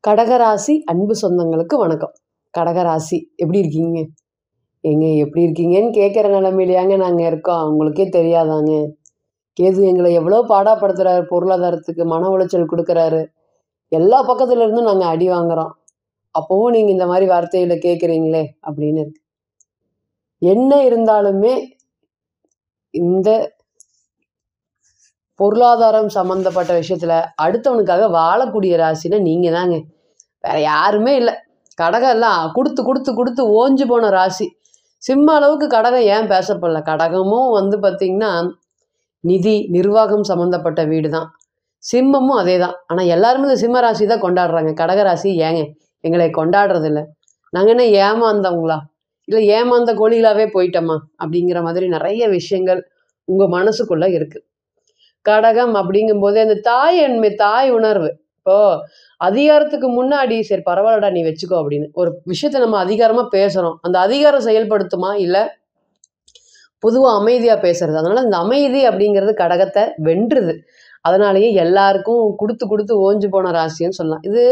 கடகராசி அன்பு சொந்தங்களுக்கு வணக்கம். கடகராசி எப்படி இருக்கீங்க? ஏங்க எப்படி இருக்கீங்கன்னு கேட்குற நிலைமையிலையாங்க நாங்கள் இருக்கோம். உங்களுக்கே தெரியாதாங்க? கேது எங்களை எவ்வளோ பாடாப்படுத்துறாரு, பொருளாதாரத்துக்கு மன உளைச்சல் கொடுக்குறாரு. எல்லா பக்கத்துல இருந்தும் நாங்கள் அடி வாங்குறோம். அப்பவும் நீங்கள் இந்த மாதிரி வார்த்தைகளை கேட்குறீங்களே அப்படின்னு இருக்கு. என்ன இருந்தாலுமே இந்த பொருளாதாரம் சம்மந்தப்பட்ட விஷயத்துல அடுத்தவனுக்காக வாழக்கூடிய ராசினா நீங்கள் தாங்க. வேற யாருமே இல்லை. கடகம் எல்லாம் கொடுத்து கொடுத்து கொடுத்து ஓஞ்சு போன ராசி. சிம்ம அளவுக்கு கடகம் ஏன் பேசப்படல? கடகமும் பார்த்தீங்கன்னா நிதி நிர்வாகம் சம்மந்தப்பட்ட வீடு தான். சிம்மமும் அதே தான். ஆனால் எல்லாருமே இந்த சிம்ம ராசி தான் கொண்டாடுறாங்க. கடகராசி ஏங்க எங்களை கொண்டாடுறது இல்லை? நாங்கள் என்ன ஏமாந்தவங்களா? இல்லை ஏமாந்த கோழிகளாகவே போயிட்டோமா? அப்படிங்கிற மாதிரி நிறைய விஷயங்கள் உங்கள் மனசுக்குள்ளே இருக்குது. கடகம் அப்படிங்கும்போது அந்த தாய் உணர்வு. இப்போ அதிகாரத்துக்கு முன்னாடி சரி பரவாயில்லடா நீ வச்சுக்கோ அப்படின்னு ஒரு விஷயத்த நம்ம அதிகாரமா பேசுறோம். அந்த அதிகாரம் செயல்படுத்துமா இல்ல பொதுவா அமைதியா பேசுறது? அதனால இந்த அமைதி அப்படிங்கிறது கடகத்தை வென்றுது. அதனாலேயே எல்லாருக்கும் கொடுத்து கொடுத்து ஓஞ்சு போன ராசின்னு சொல்லலாம். இது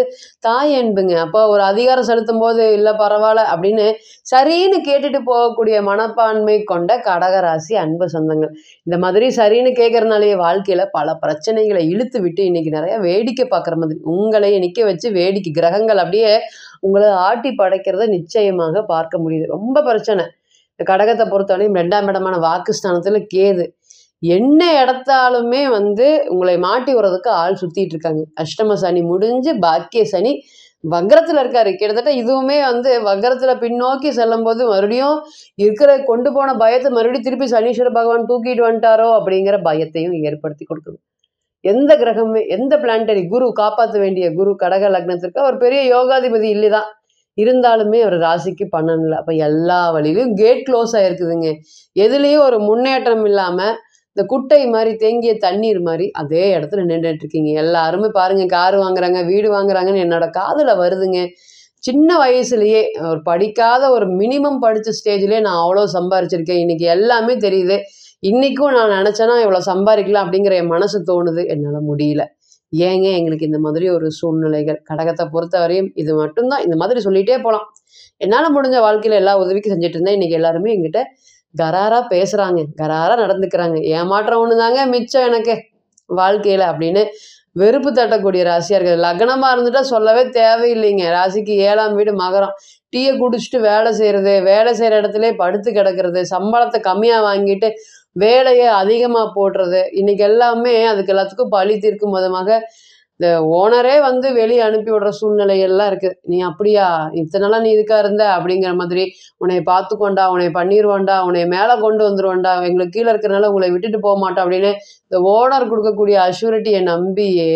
தாய் அன்புங்க. அப்போ ஒரு அதிகாரம் செலுத்தும் போது இல்லை பரவாயில்ல அப்படின்னு சரின்னு கேட்டுட்டு போகக்கூடிய மனப்பான்மை கொண்ட கடகராசி அன்பு சொந்தங்கள். இந்த மாதிரி சரின்னு கேட்கறதுனாலேயே வாழ்க்கையில பல பிரச்சனைகளை இழுத்து விட்டு இன்னைக்கு நிறைய வேடிக்கை பார்க்குற மாதிரி உங்களையே நிற்க வச்சு வேடிக்கை கிரகங்கள் அப்படியே உங்களை ஆட்டி படைக்கிறத நிச்சயமாக பார்க்க முடியுது. ரொம்ப பிரச்சனை. இந்த கடகத்தை பொறுத்தவரையும் 2ஆம் இடமான வாக்குஸ்தானத்துல கேது என்ன இடத்தாலுமே உங்களை மாட்டி விடுறதுக்கு ஆள் சுத்திட்டு இருக்காங்க. அஷ்டம சனி முடிஞ்சு பாக்கிய சனி வக்ரத்துல இருக்காரு. கிட்டத்தட்ட இதுவுமே வக்ரத்துல பின்னோக்கி செல்லும் போது மறுபடியும் இருக்கிற கொண்டு போன பயத்தை மறுபடியும் திருப்பி சனீஸ்வர பகவான் தூக்கிட்டு வந்துட்டாரோ அப்படிங்கிற பயத்தையும் ஏற்படுத்தி கொடுக்குது. எந்த கிரகமே எந்த பிளானட்டரி குரு காப்பாற்ற வேண்டிய குரு கடக லக்னத்திற்கு அவர் பெரிய யோகாதிபதி இல்லைதான். இருந்தாலுமே அவர் ராசிக்கு பண்ணல. அப்ப எல்லா வழியிலும் கேட் க்ளோஸ் ஆயிருக்குதுங்க. எதுலேயும் ஒரு முன்னேற்றம் இல்லாம இந்த குட்டை மாதிரி தேங்கிய தண்ணீர் மாதிரி அதே இடத்துல நின்றுட்டு இருக்கீங்க. எல்லாருமே பாருங்க கார் வாங்குறாங்க வீடு வாங்குறாங்கன்னு என்னோட காதுல வருதுங்க. சின்ன வயசுலயே ஒரு படிக்காத ஒரு மினிமம் படிச்ச ஸ்டேஜ்லயே நான் அவ்வளோ சம்பாரிச்சிருக்கேன். இன்னைக்கு எல்லாமே தெரியுது. இன்னைக்கும் நான் நினைச்சேன்னா இவ்வளோ சம்பாதிக்கலாம் அப்படிங்கிற என் மனசு தோணுது. என்னால முடியல. ஏங்க எங்களுக்கு இந்த மாதிரி ஒரு சூழ்நிலைகள்? கடகத்தை பொறுத்தவரையும் இது மட்டும்தான். இந்த மாதிரி சொல்லிட்டே போகலாம். என்னால் முடிஞ்ச வாழ்க்கையில் எல்லா உதவிக்கும் செஞ்சுட்டு இருந்தேன். இன்னைக்கு எல்லாருமே எங்கிட்ட கராரா பேசுறாங்க, கராரா நடந்துக்கிறாங்க. ஏமாற்றம் ஒன்று தாங்க மிச்சம் எனக்கு வாழ்க்கையில அப்படின்னு வெறுப்பு தட்டக்கூடிய ராசியா இருக்குது. லக்னமா இருந்துட்டா சொல்லவே தேவையில்லைங்க. ராசிக்கு 7ஆம் வீடு மகரம். டீயை குடிச்சிட்டு வேலை செய்யறது, வேலை செய்யற இடத்துல படுத்து கிடக்கிறது, சம்பளத்தை கம்மியா வாங்கிட்டு வேலையை அதிகமா போடுறது, இன்னைக்கு எல்லாமே அதுக்கு எல்லாத்துக்கும் பழி தீர்க்கும் விதமாக இந்த ஓனரே வெளியே அனுப்பி விடுற சூழ்நிலைகள்லாம் இருக்கு. நீ அப்படியா இத்தனை நாளா நீ இதுக்கா இருந்த அப்படிங்கிற மாதிரி உன்னை பார்த்துக்கொண்டா, உன்னை பண்ணிடுவோண்டா, உன்னை மேலே கொண்டு வந்துருவோண்டா, எங்களுக்கு கீழே இருக்கிறனால உங்களை விட்டுட்டு போக மாட்டோம் அப்படின்னு இந்த ஓனர் கொடுக்கக்கூடிய அஷூரிட்டியை நம்பியே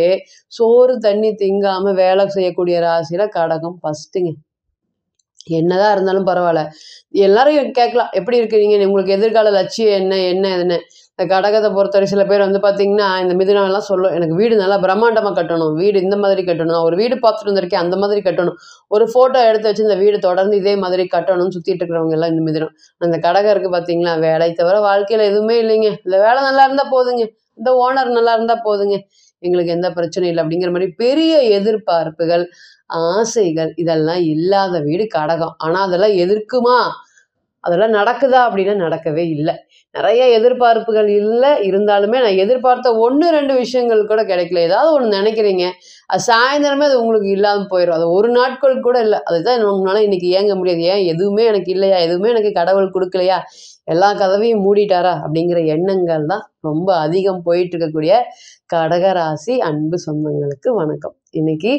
சோறு தண்ணி திங்காம வேலை செய்யக்கூடிய ராசியில கடகம் ஃபர்ஸ்ட்டுங்க. என்னதான் இருந்தாலும் பரவாயில்ல. எல்லாரும் கேட்கலாம் எப்படி இருக்கிறீங்க, உங்களுக்கு எதிர்கால லட்சியம் என்ன என்ன எதுன்னு. இந்த கடகத்தை பொறுத்தவரை சில பேர் பார்த்தீங்கன்னா இந்த மிதுனம் எல்லாம் சொல்லும், எனக்கு வீடு நல்லா பிரம்மாண்டமா கட்டணும், வீடு இந்த மாதிரி கட்டணும், நான் ஒரு வீடு பார்த்துட்டு வந்திருக்கேன் அந்த மாதிரி கட்டணும், ஒரு ஃபோட்டோ எடுத்து வச்சு இந்த வீடு தொடர்ந்து இதே மாதிரி கட்டணும்னு சுற்றிட்டு இருக்கிறவங்க எல்லாம் இந்த மிதுனம். அந்த கடகம் இருக்கு பார்த்தீங்களா, வேலை தவிர வாழ்க்கையில் எதுவுமே இல்லைங்க. இந்த வேலை நல்லா இருந்தால் போதுங்க, இந்த ஓனர் நல்லா இருந்தால் போதுங்க, எங்களுக்கு எந்த பிரச்சனையும் இல்லை அப்படிங்கிற மாதிரி பெரிய எதிர்பார்ப்புகள் ஆசைகள் இதெல்லாம் இல்லாத வீடு கடகம். ஆனா அதெல்லாம் எதிர்க்குமா, அதெல்லாம் நடக்குதா அப்படின்னா நடக்கவே இல்லை. நிறைய எதிர்பார்ப்புகள் இல்லை. இருந்தாலுமே நான் எதிர்பார்த்த 1-2 விஷயங்கள் கூட கிடைக்கல. ஏதாவது ஒன்று நினைக்கிறீங்க, அது சாயந்தரமே அது உங்களுக்கு இல்லாமல் போயிடும். அது ஒரு நாட்கள் கூட இல்லை. அதுதான் நம்மளால இன்னைக்கு ஏங்க முடியாது. ஏன் எதுவுமே எனக்கு இல்லையா, எதுவுமே எனக்கு கடவுள் கொடுக்கலையா, எல்லா கதவையும் மூடிட்டாரா அப்படிங்கிற எண்ணங்கள் தான் ரொம்ப அதிகம் போயிட்டு இருக்கக்கூடிய கடகராசி அன்பு சொந்தங்களுக்கு வணக்கம். இன்னைக்கு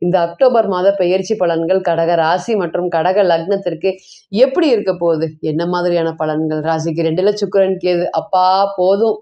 இந்த அக்டோபர் மாத பெயர்ச்சி பலன்கள் கடக ராசி மற்றும் கடக லக்னத்திற்கு எப்படி இருக்க போகுது, என்ன மாதிரியான பலன்கள்? ராசிக்கு 2ல சுக்கிரன் கேது. அப்பா போதும்,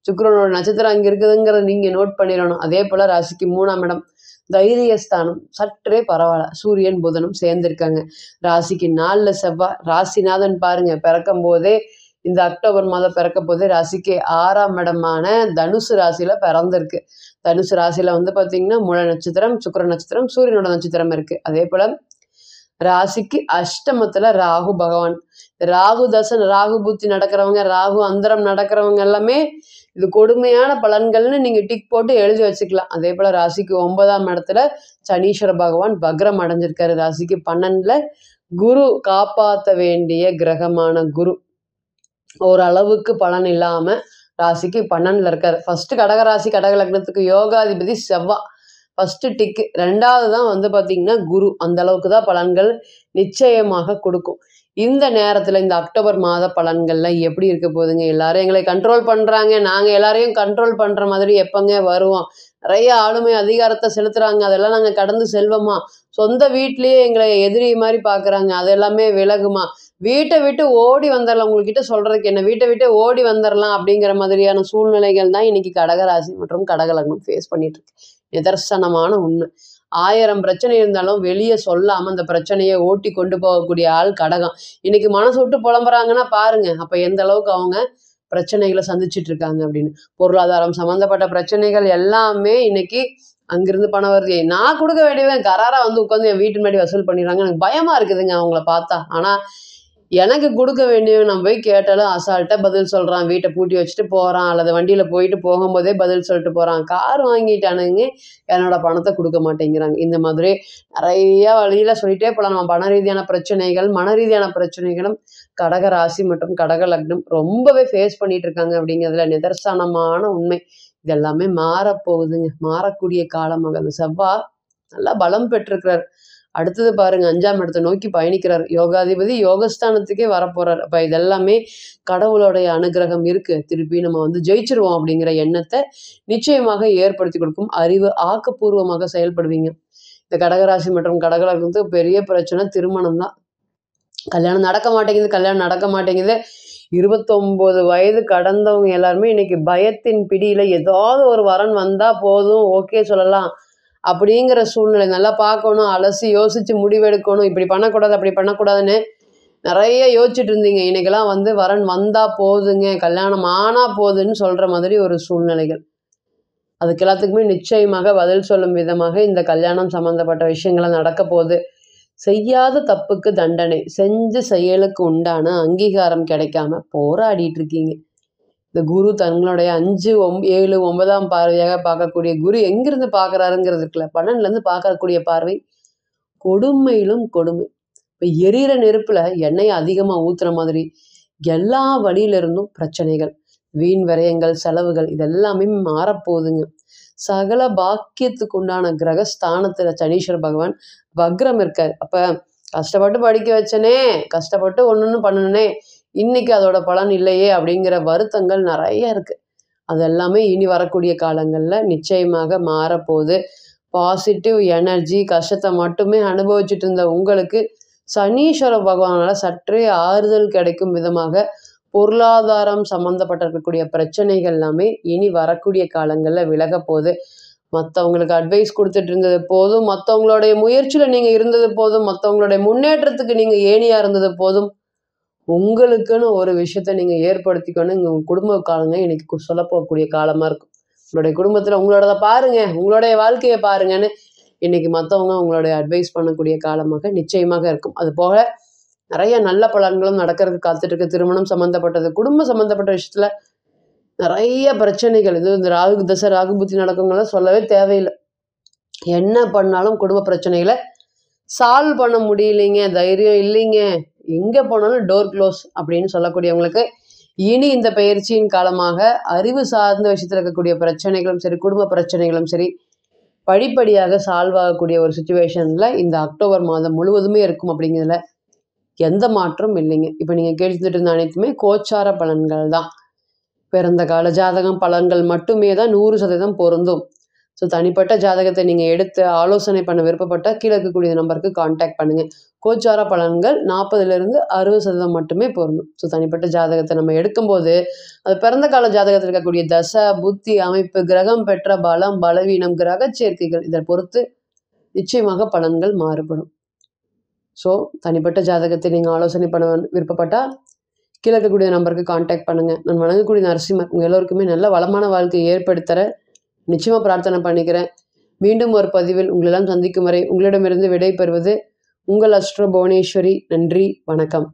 சுக்கிரனோட நட்சத்திரம் அங்க இருக்குதுங்கிறத நீங்க நோட் பண்ணிடணும். அதே போல ராசிக்கு 3ஆம் இடம் தைரியஸ்தானம் சற்றே பரவாயில்ல, சூரியன் புதனும் சேர்ந்திருக்காங்க. ராசிக்கு 4ல செவ்வாய். ராசிநாதன் பாருங்க பிறக்கும் போதே இந்த அக்டோபர் மாதம் பிறக்க போதே ராசிக்கு 6ஆம் இடமான தனுசு ராசியில பிறந்திருக்கு. தனுசு ராசியில பார்த்தீங்கன்னா மூல நட்சத்திரம், சுக்கிர நட்சத்திரம், சூரியனோட நட்சத்திரம் இருக்கு. அதே போல ராசிக்கு அஷ்டமத்துல ராகு பகவான். ராகு தசன் ராகு புத்தி நடக்கிறவங்க, ராகு அந்தரம் நடக்கிறவங்க எல்லாமே இது கொடுமையான பலன்கள்னு நீங்க டிக் போட்டு எழுதி வச்சுக்கலாம். அதே போல ராசிக்கு 9ஆம் இடத்துல சனீஸ்வர பகவான் வக்ரம் அடைஞ்சிருக்காரு. ராசிக்கு 12ல குரு, காப்பாற்ற வேண்டிய கிரகமான குரு ஓரளவுக்கு பலன் இல்லாம ராசிக்கு 12ல இருக்காரு. ஃபர்ஸ்ட் கடகராசி கடக லக்னத்துக்கு யோகாதிபதி செவ்வா, ஃபர்ஸ்ட் டிக்கு. 2வது தான் வந்து பார்த்தீங்கன்னா குரு. அந்த அளவுக்கு தான் பலன்கள் நிச்சயமாக கொடுக்கும். இந்த நேரத்தில் இந்த அக்டோபர் மாத பலன்கள்லாம் எப்படி இருக்க போகுதுங்க? எல்லாரும் எங்களை கண்ட்ரோல் பண்ணுறாங்க, நாங்கள் எல்லாரையும் கண்ட்ரோல் பண்ணுற மாதிரி எப்போங்க வருவோம்? நிறைய ஆளுமை அதிகாரத்தை செலுத்துகிறாங்க, அதெல்லாம் நாங்கள் கடந்து செல்வோமா? சொந்த வீட்லேயே எங்களை எதிரி மாதிரி பார்க்குறாங்க, அதெல்லாமே விலகுமா? வீட்டை விட்டு ஓடி வந்துடலாம், உங்கள்கிட்ட சொல்கிறதுக்கு என்ன, வீட்டை விட்டு ஓடி வந்துடலாம் அப்படிங்கிற மாதிரியான சூழ்நிலைகள் தான் இன்னைக்கு கடகராசி மற்றும் கடகலக்னம் ஃபேஸ் பண்ணிட்டு இருக்கு. நிதர்சனமான உண்மை. 1000 பிரச்சனை இருந்தாலும் வெளியே சொல்லாமல் அந்த பிரச்சனையை ஓட்டி கொண்டு போகக்கூடிய ஆள் கடகம். இன்னைக்கு மனசு விட்டு புலம்புறாங்கன்னா பாருங்க, அப்போ எந்த அளவுக்கு அவங்க பிரச்சனைகளை சந்திச்சுட்டு இருக்காங்க அப்படின்னு. பொருளாதாரம் சம்மந்தப்பட்ட பிரச்சனைகள் எல்லாமே இன்னைக்கு அங்கிருந்து பணம் வருது, நான் கொடுக்க வேண்டியவன் கராரா வந்து உட்காந்து என் வீட்டு முன்னாடி வசூல் பண்ணிடுறாங்க. எனக்கு பயமா இருக்குதுங்க அவங்கள பார்த்தா. ஆனால் எனக்கு கொடுக்க வேண்டியவன் நான் போய் கேட்டாலும் அசால்ட்டாக பதில் சொல்கிறான், வீட்டை பூட்டி வச்சுட்டு போகிறான், அல்லது வண்டியில் போயிட்டு போகும்போதே பதில் சொல்லிட்டு போகிறான். கார் வாங்கிட்டானுங்க, என்னோட பணத்தை கொடுக்க மாட்டேங்கிறாங்க. இந்த மாதிரி நிறைய வழியில் சொல்லிட்டே போகலாம். நம்ம பண ரீதியான பிரச்சனைகள், மன ரீதியான பிரச்சனைகளும் கடக ராசி மற்றும் கடக லக்னம் ரொம்பவே ஃபேஸ் பண்ணிட்டு இருக்காங்க அப்படிங்கிறதுல நிதர்சனமான உண்மை. இதெல்லாமே மாறப்போகுதுங்க, மாறக்கூடிய காலமாக. அந்த செவ்வாய் நல்லா பலம் பெற்றிருக்கிறார். அடுத்தது பாருங்க, 5ஆம் இடத்தை நோக்கி பயணிக்கிறார். யோகாதிபதி யோகஸ்தானத்துக்கே வரப்போறார். அப்ப இதெல்லாமே கடவுளுடைய அனுகிரகம் இருக்கு, திருப்பி நம்ம வந்து ஜெயிச்சிருவோம் அப்படிங்கிற எண்ணத்தை நிச்சயமாக ஏற்படுத்தி கொடுக்கும். அறிவு ஆக்கப்பூர்வமாக செயல்படுவீங்க. இந்த கடகராசி மற்றும் கடகலக்னத்துக்கு பெரிய பிரச்சனை திருமணம் தான். கல்யாணம் நடக்க மாட்டேங்குது. 29 வயது கடந்தவங்க எல்லாருமே இன்னைக்கு பயத்தின் பிடியில ஏதாவது ஒரு வரன் வந்தா போதும், ஓகே சொல்லலாம் அப்படிங்கிற சூழ்நிலை. நல்லா பார்க்கணும், அலசி யோசிச்சு முடிவெடுக்கணும், இப்படி பண்ணக்கூடாது அப்படி பண்ணக்கூடாதுன்னு நிறைய யோசிச்சுட்டு இருந்தீங்க. இன்னைக்கெல்லாம் வந்து வரன் வந்தா போதுங்க, கல்யாணம் ஆனா போதுன்னு சொல்ற மாதிரி ஒரு சூழ்நிலைகள். அதுக்கு எல்லாத்துக்குமே நிச்சயமாக பதில் சொல்லும் விதமாக இந்த கல்யாணம் சம்பந்தப்பட்ட விஷயங்கள்லாம் நடக்க போகுது. செய்யாத தப்புக்கு தண்டனை, செஞ்ச செயலுக்கு உண்டான அங்கீகாரம் கிடைக்காம போராடிட்டு இருக்கீங்க. இந்த குரு தங்களுடைய 5, 7, 9ஆம் பார்வையாக பார்க்கக்கூடிய குரு எங்கிருந்து பார்க்குறாருங்கிறது இருக்குல்ல, 12லேருந்து பார்க்கக்கூடிய பார்வை கொடுமையிலும் கொடுமை. இப்போ எரியிற நெருப்பில் எண்ணெயை அதிகமாக ஊற்றுற மாதிரி எல்லா வழியிலிருந்தும் பிரச்சனைகள், வீண் விரயங்கள், செலவுகள் இதெல்லாமே மாறப்போகுதுங்க. சகல பாக்கியத்துக்கு உண்டான கிரகஸ்தானத்தில் சனீஸ்வர பகவான் வக்ரம் இருக்கார். அப்போ கஷ்டப்பட்டு படிக்க வச்சனே, கஷ்டப்பட்டு ஒன்று பண்ணனே, இன்னைக்கு அதோட பலன் இல்லையே அப்படிங்கிற வருத்தங்கள் நிறைய இருக்கு. அதெல்லாமே இனி வரக்கூடிய காலங்களில் நிச்சயமாக மாறப்போகுது. பாசிட்டிவ் எனர்ஜி, கஷ்டத்தை மட்டுமே அனுபவிச்சுட்டு இருந்த உங்களுக்கு சனீஸ்வர பகவானால் சற்றே ஆறுதல் கிடைக்கும் விதமாக பொருளாதாரம் சம்மந்தப்பட்டிருக்கக்கூடிய பிரச்சனைகள் எல்லாமே இனி வரக்கூடிய காலங்களில் விலக போகுது. மற்றவங்களுக்கு அட்வைஸ் கொடுத்துட்டு இருந்தது போதும், மற்றவங்களுடைய முயற்சியில் நீங்கள் இருந்தது போதும், மற்றவங்களுடைய முன்னேற்றத்துக்கு நீங்கள் ஏணியாக இருந்தது போதும். உங்களுக்குன்னு ஒரு விஷயத்த நீங்கள் ஏற்படுத்திக்கணும். இங்கே உங்கள் குடும்ப காலங்க இன்னைக்கு சொல்லப்போகக்கூடிய காலமாக இருக்கும். உங்களுடைய குடும்பத்தில் உங்களோட பாருங்க, உங்களுடைய வாழ்க்கையை பாருங்கன்னு இன்னைக்கு மற்றவங்க உங்களுடைய அட்வைஸ் பண்ணக்கூடிய காலமாக நிச்சயமாக இருக்கும். அது போக நிறைய நல்ல பலன்களும் நடக்கிறதுக்கு காத்துட்டு இருக்கு. திருமணம் சம்மந்தப்பட்டது, குடும்பம் சம்மந்தப்பட்ட விஷயத்துல நிறைய பிரச்சனைகள். இது இந்த ராகு தசை, ராகு புத்தி நடக்குங்கலாம் சொல்லவே தேவையில்லை. என்ன பண்ணாலும் குடும்ப பிரச்சனைகளை சால்வ் பண்ண முடியலைங்க, தைரியம் இல்லைங்க, எங்கே போனாலும் டோர் க்ளோஸ் அப்படின்னு சொல்லக்கூடியவங்களுக்கு இனி இந்த பயிற்சியின் காலமாக அறிவு சார்ந்த விஷயத்தில் இருக்கக்கூடிய பிரச்சனைகளும் சரி, குடும்ப பிரச்சனைகளும் சரி, படிப்படியாக சால்வ் ஆகக்கூடிய ஒரு சுச்சுவேஷனில் இந்த அக்டோபர் மாதம் முழுவதுமே இருக்கும். அப்படிங்கிறதுல எந்த மாற்றம் இல்லைங்க. இப்போ நீங்கள் கேட்டுட்டு இருந்த அனைத்துமே கோச்சார பலன்கள் தான். பிறந்த கால ஜாதகம் பலன்கள் மட்டுமே தான் 100% பொருந்தும். ஸோ தனிப்பட்ட ஜாதகத்தை நீங்கள் எடுத்து ஆலோசனை பண்ண விருப்பப்பட்டால் கீழே இருக்கக்கூடிய நம்பருக்கு கான்டாக்ட் பண்ணுங்கள். கோச்சார பலன்கள் 40லேருந்து 60% மட்டுமே பொருந்தும். ஸோ தனிப்பட்ட ஜாதகத்தை நம்ம எடுக்கும்போது அது பிறந்த கால ஜாதகத்தில் இருக்கக்கூடிய தசை, புத்தி அமைப்பு, கிரகம் பெற்ற பலம், பலவீனம், கிரக சேர்க்கைகள் இதை பொறுத்து நிச்சயமாக பலன்கள் மாறுபடும். ஸோ தனிப்பட்ட ஜாதகத்தை நீங்கள் ஆலோசனை பண்ண விருப்பப்பட்டால் கீழே இருக்கக்கூடிய நம்பருக்கு கான்டாக்ட் பண்ணுங்கள். நான் வணங்கக்கூடிய நரசிம்மர் உங்கள் எல்லோருக்குமே நல்ல வளமான வாழ்க்கையை ஏற்படுத்தற நிச்சயமாக பிரார்த்தனை பண்ணிக்கிறேன். மீண்டும் ஒரு பதிவில் உங்களெல்லாம் சந்திக்கும் வரை உங்களிடமிருந்து விடை பெறுவது உங்கள் அஸ்ட்ரோ புவனேஸ்வரி. நன்றி, வணக்கம்.